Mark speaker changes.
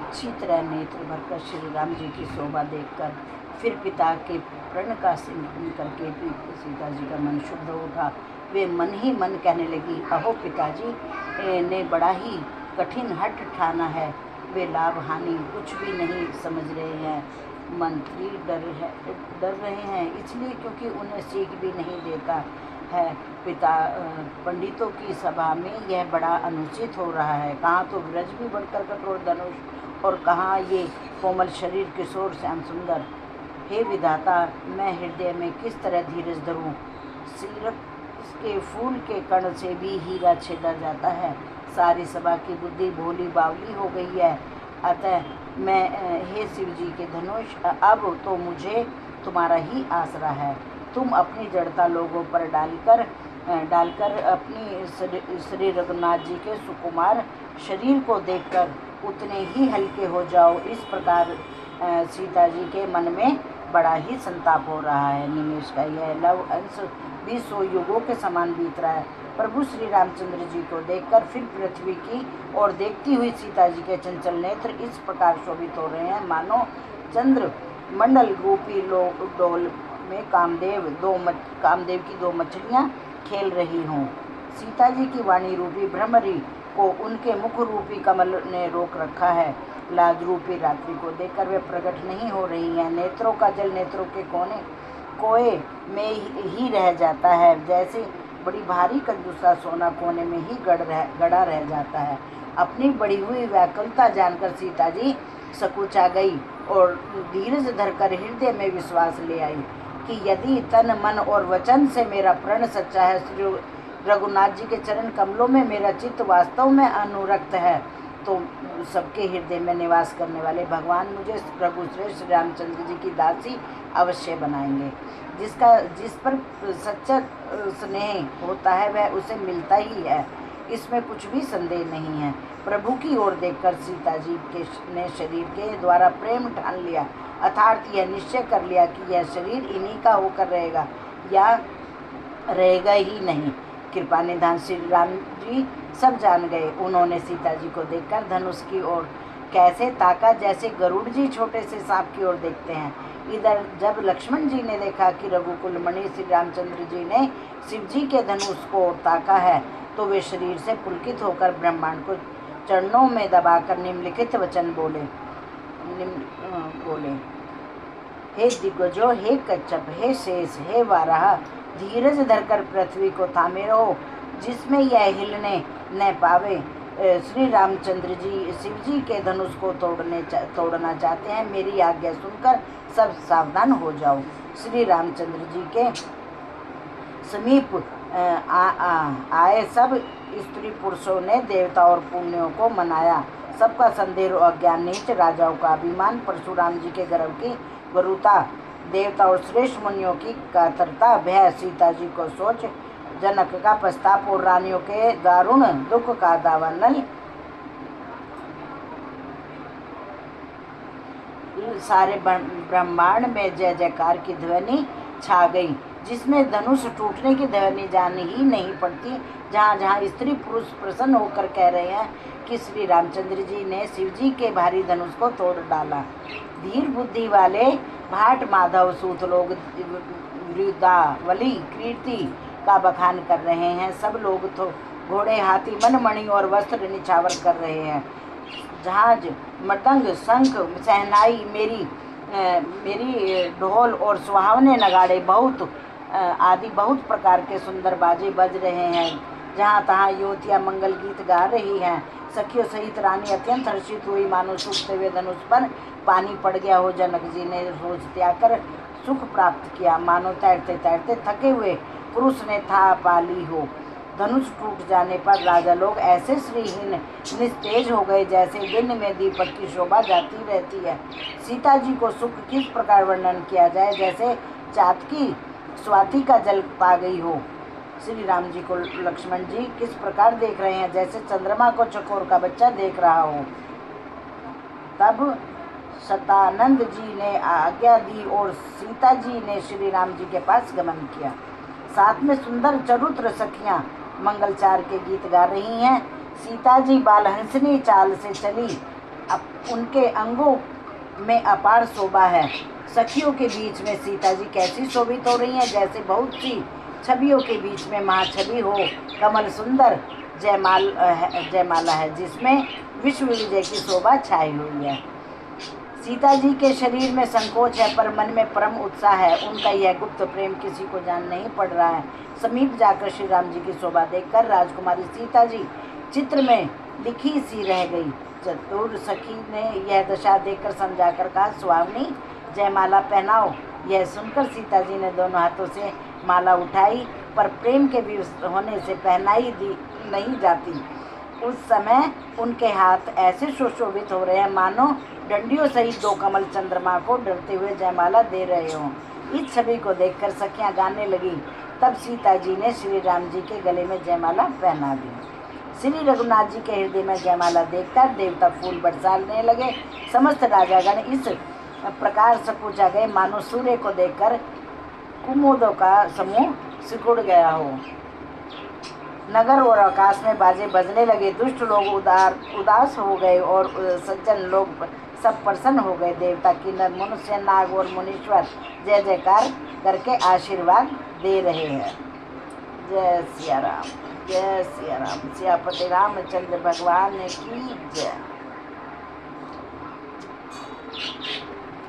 Speaker 1: अच्छी तरह नेत्र भरकर श्री राम जी की शोभा देखकर फिर पिता के प्रण का स्मरण करके भी सीता जी का मन शुद्ध उठा। वे मन ही मन कहने लगी, अहो पिताजी ने बड़ा ही कठिन हठ ठाना है। वे लाभ हानि कुछ भी नहीं समझ रहे हैं। मंत्री डर रहे हैं इसलिए क्योंकि उन्हें सीख भी नहीं देता है। पिता पंडितों की सभा में यह बड़ा अनुचित हो रहा है। कहाँ तो ब्रज भी बढ़कर कठोर धनुष और कहाँ ये कोमल शरीर किशोर श्याम सुंदर। हे विधाता, मैं हृदय में किस तरह धीरज धरूं? सिरक के फूल के कण से भी हीरा छेदा जाता है। सारी सभा की बुद्धि भोली बावली हो गई है। अतः मैं हे शिव जी के धनुष, अब तो मुझे तुम्हारा ही आसरा है। तुम अपनी जड़ता लोगों पर डालकर अपनी श्री रघुनाथ जी के सुकुमार शरीर को देखकर उतने ही हल्के हो जाओ। इस प्रकार सीता जी के मन में बड़ा ही संताप हो रहा है। निमेष का यह लव अंश 20 युगों के समान बीत रहा है। प्रभु श्री रामचंद्र जी को देखकर फिर पृथ्वी की और देखती हुई सीता जी के चंचल नेत्र इस प्रकार शोभित हो रहे हैं मानो चंद्र मंडल रूपी डोल में कामदेव की दो मछलियां खेल रही हों। सीता जी की वाणी रूपी भ्रमरी को उनके मुख रूपी कमल ने रोक रखा है। लाज रूपी रात्रि को देखकर वे प्रकट नहीं हो रही हैं। नेत्रों का जल नेत्रों के कोए में ही रह जाता है। जैसे बड़ी भारी कंजूसा सोना कोने में ही गड़ा रह जाता है। अपनी बढ़ी हुई व्याकुलता जानकर सीता जी सकुचा गई और धीरज धरकर हृदय में विश्वास ले आई कि यदि तन मन और वचन से मेरा प्रण सच्चा है, श्री रघुनाथ जी के चरण कमलों में मेरा चित्त वास्तव में अनुरक्त है, तो सबके हृदय में निवास करने वाले भगवान मुझे प्रभु श्री रामचंद्र जी की दासी अवश्य बनाएंगे। जिस पर सच्चा स्नेह होता है वह उसे मिलता ही है, इसमें कुछ भी संदेह नहीं है। प्रभु की ओर देखकर सीता जी ने शरीर के द्वारा प्रेम ठान लिया, अर्थात यह निश्चय कर लिया कि यह शरीर इन्हीं का होकर रहेगा या रहेगा ही नहीं। कृपा निधान श्री राम जी सब जान गए। उन्होंने सीता जी को देखकर धनुष की ओर कैसे ताका जैसे गरुड़ जी छोटे से सांप की ओर देखते हैं। इधर जब लक्ष्मण जी ने देखा कि रघुकुल मणि श्री रामचंद्र जी ने शिव जी के धनुष को ताका है, तो वे शरीर से पुलकित होकर ब्रह्मांड को चरणों में दबाकर निम्नलिखित वचन बोले, हे दिग्गजों, हे कच्छप, हे शेष, हे वाराह, धीरज धरकर पृथ्वी को थामे रहो, जिसमें यह हिलने न पावे। श्री रामचंद्र जी शिव जी के धनुष को तोड़ना चाहते हैं। मेरी आज्ञा सुनकर सब सावधान हो जाओ। श्री रामचंद्र जी के समीप आए सब स्त्री पुरुषों ने देवता और पुण्यों को मनाया। सबका संदेह और अज्ञान नीच, राजाओं का अभिमान, परशुराम जी के गर्व की गरुता, देवता और श्रेष्ठ मुनियों की कातरता, भय, सीता जी को सोच, जनक का पश्चाताप और रानियों के दारुण दुख का दावानल, सारे ब्रह्मांड में जय जयकार की ध्वनि छा गई, जिसमें धनुष टूटने की ध्वनि जानी ही नहीं पड़ती। जहाँ जहाँ स्त्री पुरुष प्रसन्न होकर कह रहे हैं कि श्री रामचंद्र जी ने शिव जी के भारी धनुष को तोड़ डाला। धीर बुद्धि वाले भाट माधव सूत लोग वृद्धावली कीर्ति का बखान कर रहे हैं। सब लोग तो घोड़े, हाथी, मनमणि और वस्त्र निछावर कर रहे हैं। जहाज, मृदंग, शंख, सहनाई, मेरी ढोल और सुहावने नगाड़े आदि बहुत प्रकार के सुंदर बाजे बज रहे हैं। जहाँ तहाँ युवतियाँ मंगल गीत गा रही हैं। सखियों सहित रानी अत्यंत हर्षित हुई, मानो सूखते हुए धनुष पर पानी पड़ गया हो। जनक जी ने रोज त्याग कर सुख प्राप्त किया, मानो तैरते तैरते थके हुए पुरुष ने था पाली हो। धनुष टूट जाने पर राजा लोग ऐसे श्रीहीन निस्तेज हो गए जैसे दिन में दीपक की शोभा जाती रहती है। सीता जी को सुख किस प्रकार वर्णन किया जाए, जैसे चातकी स्वाति का जल पा गई हो। श्री राम जी को लक्ष्मण जी किस प्रकार देख रहे हैं, जैसे चंद्रमा को चकोर का बच्चा देख रहा हो। तब शतानंद जी ने आज्ञा दी और सीता जी ने श्री राम जी के पास गमन किया। साथ में सुंदर चरुत्र सखियां मंगलचार के गीत गा रही हैं। सीता जी बालहंसनी चाल से चली उनके अंगों में अपार शोभा है। सखियों के बीच में सीता जी कैसी शोभित हो रही हैं, जैसे बहुत सी छवियों के बीच में महाछवि हो। कमल सुंदर जयमाला है जिसमें विश्व विजय की शोभा छाई हुई है। सीता जी के शरीर में संकोच है पर मन में परम उत्साह है। उनका यह गुप्त प्रेम किसी को जान नहीं पड़ रहा है। समीप जाकर श्री राम जी की शोभा देखकर राजकुमारी सीता जी चित्र में लिखी सी रह गई। चतुर सखी ने यह दशा देखकर समझाकर कहा, स्वामी जयमाला पहनाओ। यह सुनकर सीता जी ने दोनों हाथों से माला उठाई, पर प्रेम के विवश होने से पहनाई दी नहीं जाती। उस समय उनके हाथ ऐसे सुशोभित हो रहे हैं मानो डंडियों सहित दो कमल चंद्रमा को डरते हुए जयमाला दे रहे हों। इस छवि को देखकर सखियां गाने लगी। तब सीता जी ने श्री राम जी के गले में जयमाला पहना दी। श्री रघुनाथ जी के हृदय में जयमाला देखकर देवता फूल बरसाने लगे। समस्त राजागण इस प्रकार सकुचा गए मानो सूर्य को देखकर कुमुदों का समूह सिकुड़ गया हो। नगर और आकाश में बाजे बजने लगे। दुष्ट लोग उदास हो गए और सज्जन लोग सब प्रसन्न हो गए। देवता, किन्नर, मनुष्य, नाग और मुनीश्वर जय जयकार करके आशीर्वाद दे रहे हैं। जय सिया राम, जय सिया राम। सियापति रामचंद्र भगवान की जय।